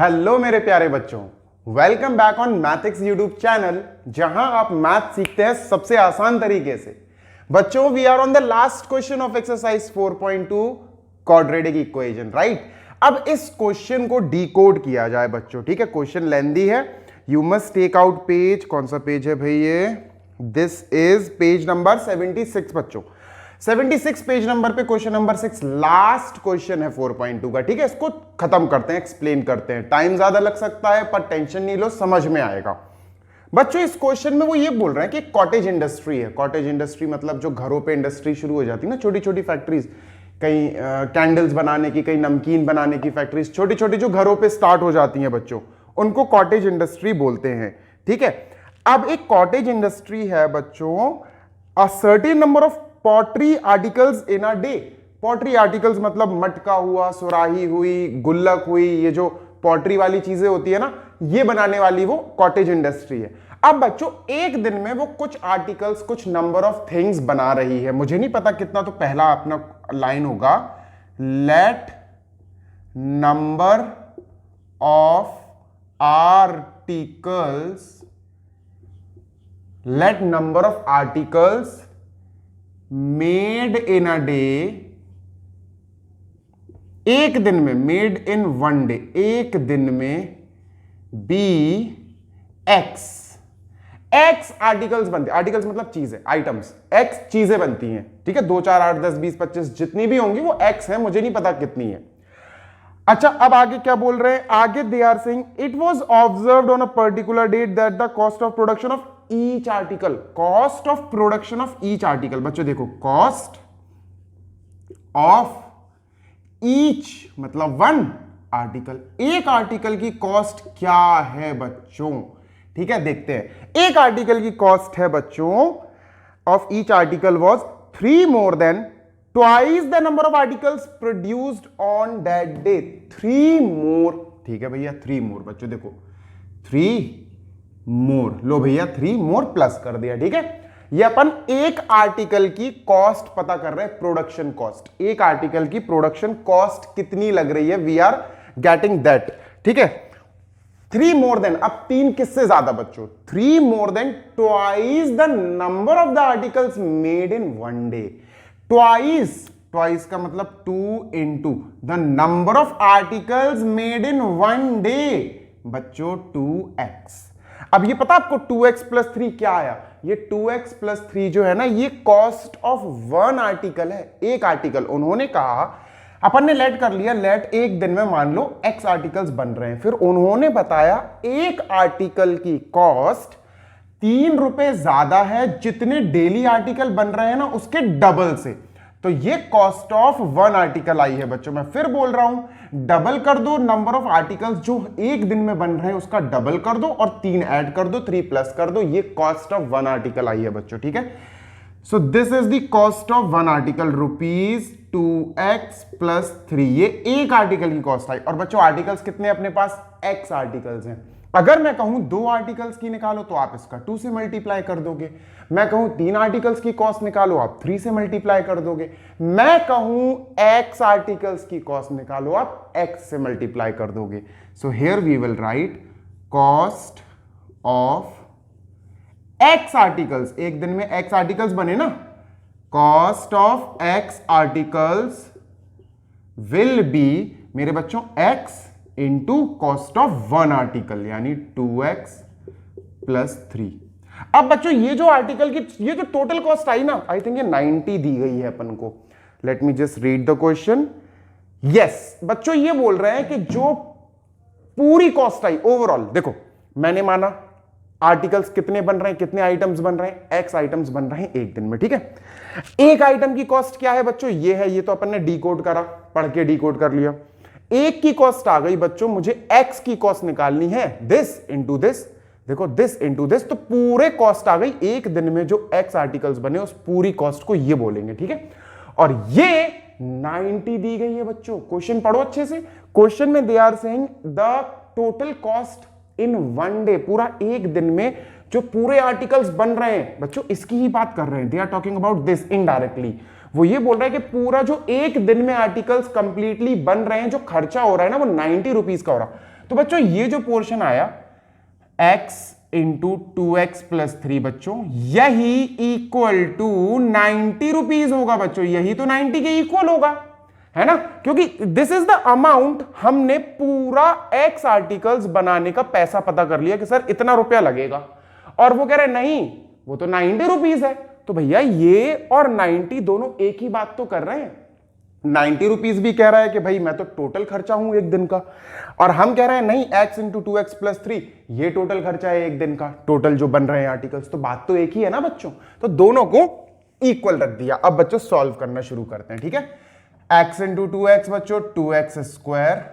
Hello मेरे प्यारे बच्चों, welcome back on Mathics YouTube channel, जहां आप मैथ सीखते हैं सबसे आसान तरीके से। बच्चों, we are on the last question of exercise 4.2 quadratic equation, right. अब इस क्वेश्चन को डिकोड किया जाए बच्चों, ठीक है। क्वेश्चन लेंथी है, you must take out page. कौन सा पेज है भाई ये? दिस इज पेज नंबर 76 बच्चों। 76 पेज नंबर पे क्वेश्चन नंबर 6 लास्ट क्वेश्चन है 4.2 का, ठीक है। इसको खत्म करते हैं, एक्सप्लेन करते हैं। टाइम ज्यादा लग सकता है पर टेंशन नहीं लो, समझ में आएगा। बच्चों, इस क्वेश्चन में वो ये बोल रहे हैं कि कॉटेज इंडस्ट्री है। कॉटेज इंडस्ट्री मतलब जो घरों पे इंडस्ट्री शुरू हो जाती है ना, छोटी छोटी फैक्ट्रीज, कहीं कैंडल्स बनाने की, कहीं नमकीन बनाने की फैक्ट्रीज, छोटी छोटी जो घरों पे स्टार्ट हो जाती हैं बच्चों, उनको कॉटेज इंडस्ट्री बोलते हैं, ठीक है। अब एक कॉटेज इंडस्ट्री है बच्चों, a certain number of pottery articles in a day. Pottery articles मतलब मटका हुआ, सुराही हुई, गुल्लक हुई, ये जो पॉटरी वाली चीजें होती है ना, ये बनाने वाली वो कॉटेज इंडस्ट्री है। अब बच्चों, एक दिन में वो कुछ आर्टिकल्स, कुछ नंबर ऑफ थिंग्स बना रही है। मुझे नहीं पता कितना, तो पहला अपना लाइन होगा, let number of articles, let number of articles made in a day, एक दिन में, मेड इन वन डे, एक दिन में बी एक्स, एक्स आर्टिकल्स बनते हैं। आर्टिकल्स मतलब चीजें, आइटम्स, एक्स चीजें बनती हैं, ठीक है। 2 4 8 10 20 25 जितनी भी होंगी वो एक्स है, मुझे नहीं पता कितनी है। अच्छा, अब आगे क्या बोल रहे हैं? आगे they are saying it was observed on a particular date that the cost of production of each article, cost of production of each article. बच्चों देखो, कॉस्ट ऑफ ईच मतलब वन आर्टिकल, एक आर्टिकल की कॉस्ट क्या है बच्चों, ठीक है। देखते हैं, एक आर्टिकल की कॉस्ट है बच्चों of each article was 3 more than twice the number of articles produced on that day. 3 मोर, ठीक है भैया, 3 मोर। बच्चों देखो, 3 मोर, लो भैया 3 मोर प्लस कर दिया, ठीक है। ये अपन एक आर्टिकल की कॉस्ट पता कर रहे हैं, प्रोडक्शन कॉस्ट। एक आर्टिकल की प्रोडक्शन कॉस्ट कितनी लग रही है, वी आर गेटिंग दैट, ठीक है। 3 मोर देन, अब 3 किससे ज्यादा बच्चों? 3 more than twice the number of the articles made in one day. Twice, twice का मतलब 2 into the number of articles made in one day बच्चों 2x। अब ये पता आपको 2x प्लस 3 क्या आया? ये 2x प्लस 3 जो है ना, ये कॉस्ट ऑफ वन आर्टिकल है, एक आर्टिकल। उन्होंने कहा, अपन ने लेट कर लिया, लेट एक दिन में मान लो x आर्टिकल्स बन रहे हैं, फिर उन्होंने बताया एक आर्टिकल की कॉस्ट 3 रुपए ज्यादा है जितने डेली आर्टिकल बन रहे हैं ना उसके डबल से। तो ये कॉस्ट ऑफ वन आर्टिकल आई है बच्चों। मैं फिर बोल रहा हूं, डबल कर दो नंबर ऑफ आर्टिकल्स जो एक दिन में बन रहे हैं, उसका डबल कर दो और 3 ऐड कर दो, 3 प्लस कर दो, ये कॉस्ट ऑफ वन आर्टिकल आई है बच्चों, ठीक है। So this is the cost of one article, rupees 2x plus 3। ये एक आर्टिकल की कॉस्ट आई। और बच्चों, आर्टिकल्स कितने अपने पास? x आर्टिकल्स हैं। अगर मैं कहूं 2 आर्टिकल्स की निकालो तो आप इसका 2 से मल्टीप्लाई कर दोगे। मैं कहूं 3 आर्टिकल्स की कॉस्ट निकालो, आप 3 से मल्टीप्लाई कर दोगे। मैं कहूं x आर्टिकल्स की कॉस्ट निकालो, आप x से मल्टीप्लाई कर दोगे। So here we will write cost of x articles, एक दिन में x आर्टिकल्स बने ना, cost of x articles will be मेरे बच्चों x into cost of one article, यानी 2x प्लस 3। अब बच्चों, ये जो आर्टिकल की ये जो टोटल कॉस्ट आई ना, आई थिंक ये 90 दी गई है अपन को। Let me just read the question. Yes बच्चों, ये बोल रहे हैं कि जो पूरी कॉस्ट आई ओवरऑल, देखो मैंने माना आर्टिकल्स कितने बन रहे हैं, कितने आइटम्स बन रहे हैं, x आइटम्स बन रहे हैं एक दिन में, ठीक है। एक आइटम की कॉस्ट क्या है बच्चों? ये है, ये तो अपन ने डिकोड करा, पढ़ के डिकोड कर लिया। एक की कॉस्ट आ गई बच्चों, मुझे x की कॉस्ट निकालनी है, दिस इंटू दिस, देखो दिस इंटू दिस, तो पूरे कॉस्ट आ गई। एक दिन में जो x आर्टिकल्स बने उस पूरी कॉस्ट को ये बोलेंगे, ठीक है। और ये 90 दी गई है बच्चों। क्वेश्चन पढ़ो अच्छे से। क्वेश्चन में they are saying the total cost in one day, पूरा एक दिन में जो पूरे आर्टिकल्स बन रहे हैं बच्चों, इसकी ही बात कर रहे हैं। They are talking about this indirectly. वो ये बोल रहा है कि पूरा जो एक दिन में आर्टिकल्स कंप्लीटली बन रहे हैं, जो खर्चा हो रहा है ना, वो 90 रुपीज का हो रहा है। तो बच्चों ये जो पोर्शन आया x इंटू 2x प्लस 3 बच्चों, यही इक्वल टू 90 रुपीज होगा बच्चों, यही तो 90 के इक्वल होगा, है ना, क्योंकि दिस इज द अमाउंट, हमने पूरा x आर्टिकल्स बनाने का पैसा पता कर लिया कि सर इतना रुपया लगेगा, और वो कह रहे नहीं वो तो 90 रुपीज है। तो भैया ये और 90 दोनों एक ही बात तो कर रहे हैं। 90 रुपीज भी कह रहा है कि भाई मैं तो टोटल खर्चा हूं एक दिन का, और हम कह रहे हैं नहीं x इंटू 2x प्लस 3 ये टोटल खर्चा है एक दिन का, टोटल जो बन रहे हैं आर्टिकल्स, तो बात तो एक ही है ना बच्चों। तो दोनों को इक्वल रख दिया। अब बच्चों सॉल्व करना शुरू करते हैं, ठीक है। x इंटू 2x बच्चों 2x स्क्वायर,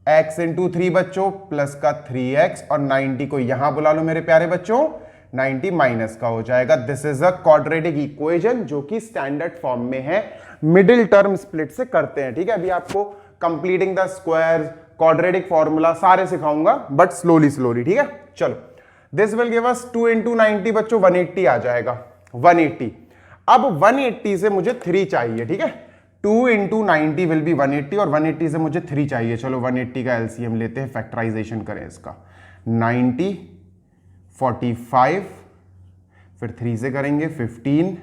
x इंटू 3 बच्चों प्लस का 3x, और 90 को यहां बुला लो मेरे प्यारे बच्चों, 90 माइनस का हो जाएगा। This is a quadratic equation जो कि स्टैंडर्ड फॉर्म में है, मिडिल टर्म स्प्लिट से करते हैं, ठीक है। अभी आपको completing the square, quadratic formula सारे सिखाऊंगा, बट स्लोली स्लोली, ठीक है। चलो, this will give us 2 into 90 बच्चों 180 आ जाएगा, 180। अब 180 से मुझे 3 चाहिए, ठीक है। 2 इंटू 90 विल बी 180, और 180 से मुझे 3 चाहिए। चलो 180 का एलसीएम लेते हैं, फैक्टराइजेशन करें इसका। 90, 45, फिर 3 से करेंगे 15,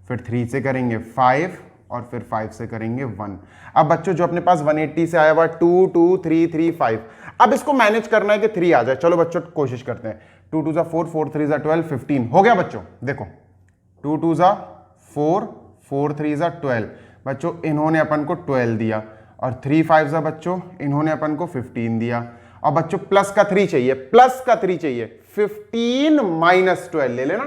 फिर 3 से करेंगे 5, और फिर 5 से करेंगे 1। अब बच्चों जो अपने पास 180 से आया हुआ 2, 2, 3, 3, 5, अब इसको मैनेज करना है कि 3 आ जाए। चलो बच्चों कोशिश करते हैं। 2 2 4, 4 3 12, 15 हो गया बच्चों। देखो 2 2 4, 4 3 12 बच्चों, इन्होंने अपन को 12 दिया, और 3 5 बच्चों इन्होंने अपन को 15 दिया, और बच्चों प्लस का 3 चाहिए, प्लस का 3 चाहिए। 15 माइनस 12 ले लेना,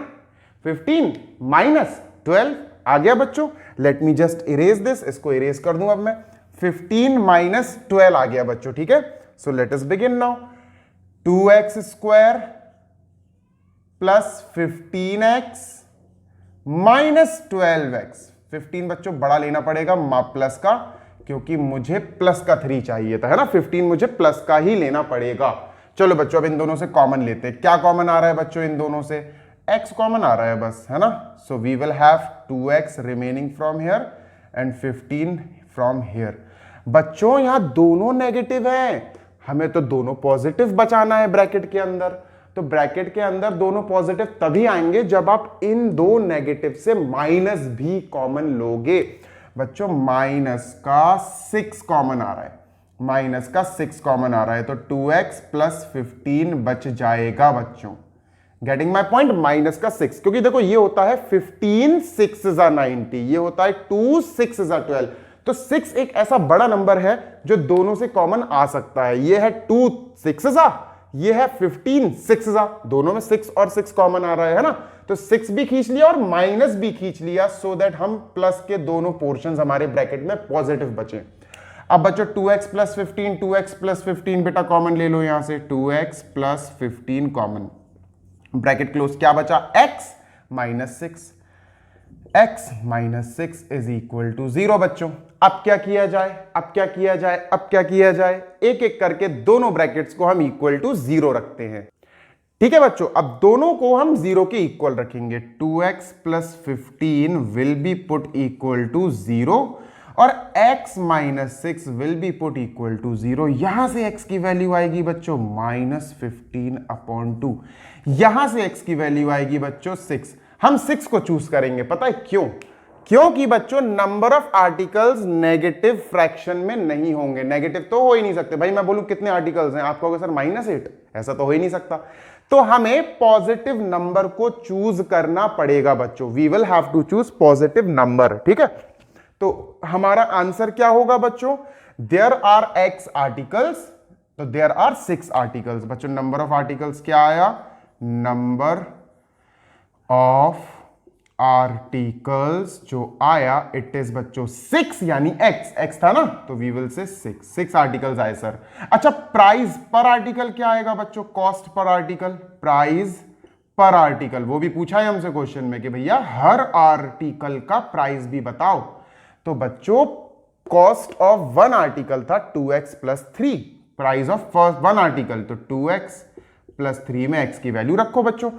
15 माइनस 12 आ गया बच्चों। Let me just erase this, इसको इरेज कर दूं अब मैं। 15 माइनस 12 आ गया बच्चों, ठीक है। So let us begin now. 2x square plus 15x minus 12x। 15 बच्चों बड़ा लेना पड़ेगा प्लस का, क्योंकि मुझे प्लस का 3 चाहिए था, है ना। 15 मुझे प्लस का ही लेना पड़ेगा। चलो बच्चों अब इन दोनों से कॉमन लेते हैं। क्या कॉमन आ रहा है बच्चों इन दोनों से? x कॉमन आ रहा है बस, है ना। So we will have 2x remaining from here and 15 from here. बच्चों यहां दोनों नेगेटिव हैं, हमें तो दोनों पॉजिटिव बचाना है ब्रैकेट के अंदर। तो ब्रैकेट के अंदर दोनों पॉजिटिव तभी आएंगे जब आप इन दो नेगेटिव से माइनस भी कॉमन लोगे। बच्चों माइनस का 6 कॉमन आ रहा है, माइनस का 6 कॉमन आ रहा है, तो 2x प्लस 15 बच जाएगा बच्चों। Getting my point? माइनस का 6, क्योंकि देखो ये होता है 15 6 is 90, ये होता है 2 6 is 12। तो 6 एक ऐसा बड़ा नंबर है जो दोनों से कॉमन आ सकता है। ये है 2 6 is, ये है 15 6 is, दोनों में 6 और 6 कॉमन आ रहा है ना। तो 6 भी खींच लिया और माइनस भी खींच लिया, सो दैट हम प्लस के दोनों पोर्शंस हमारे ब्रैकेट में पॉजिटिव बचे। अब बच्चों 2x प्लस 15, 2x प्लस 15 बेटा कॉमन ले लो यहां से, 2x plus 15 common, bracket close. क्या बचा? x minus 6, x minus 6 is equal to 0 बच्चों। अब क्या किया जाए? अब क्या किया जाए? अब क्या किया जाए? एक एक करके दोनों ब्रैकेट्स को हम इक्वल टू 0 रखते हैं, ठीक है बच्चों। अब दोनों को हम 0 के इक्वल रखेंगे। 2x plus 15 will be put equal to 0 और x minus 6 will be put equal to 0। यहां से x की वैल्यू आएगी बच्चों माइनस 15 अपॉन 2। यहां से x की वैल्यू आएगी बच्चों 6। हम 6 को चूज करेंगे, पता है क्यों? क्योंकि बच्चों number of articles negative fraction में नहीं होंगे। नेगेटिव तो हो ही नहीं सकते भाई। मैं बोलूं कितने आर्टिकल्स हैं, आप कहोगे सर -8, ऐसा तो हो ही नहीं सकता। तो हमें पॉजिटिव नंबर को चूज करना पड़ेगा बच्चों। We will have to choose positive number, ठीक है। तो हमारा आंसर क्या होगा बच्चों? देयर आर x आर्टिकल्स, तो देयर आर 6 आर्टिकल्स। बच्चों नंबर ऑफ आर्टिकल्स क्या आया? नंबर ऑफ आर्टिकल्स जो आया इट इज बच्चों 6, यानी x था ना, तो वी विल से 6 आर्टिकल्स आए सर। अच्छा प्राइस पर आर्टिकल क्या आएगा बच्चों? कॉस्ट पर आर्टिकल, प्राइस पर आर्टिकल। वो भी पूछा है हमसे क्वेश्चन में कि भैया हर आर्टिकल का प्राइस भी बताओ। तो बच्चों कॉस्ट ऑफ वन आर्टिकल था 2x plus 3, price of first one article, तो 2x प्लस 3 में x की वैल्यू रखो बच्चों।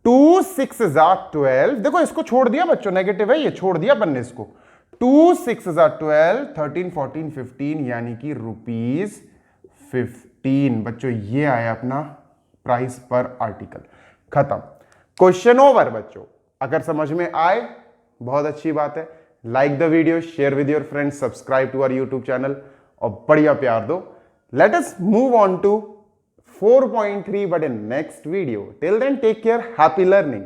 2 6 is 12, देखो इसको छोड़ दिया बच्चों, नेगेटिव है ये, छोड़ दिया अपन ने इसको। 2 6 is 12, 13 14 15 यानी कि ₹50 15 बच्चों, ये आया अपना प्राइस पर आर्टिकल। खत्म, क्वेश्चन ओवर बच्चों। अगर समझ में आए बहुत अच्छी बात है, like the video, share with your friends, subscribe to our YouTube channel और बढ़िया प्यार दो। Let us move on to 4.3 but in next video. Till then take care, happy learning.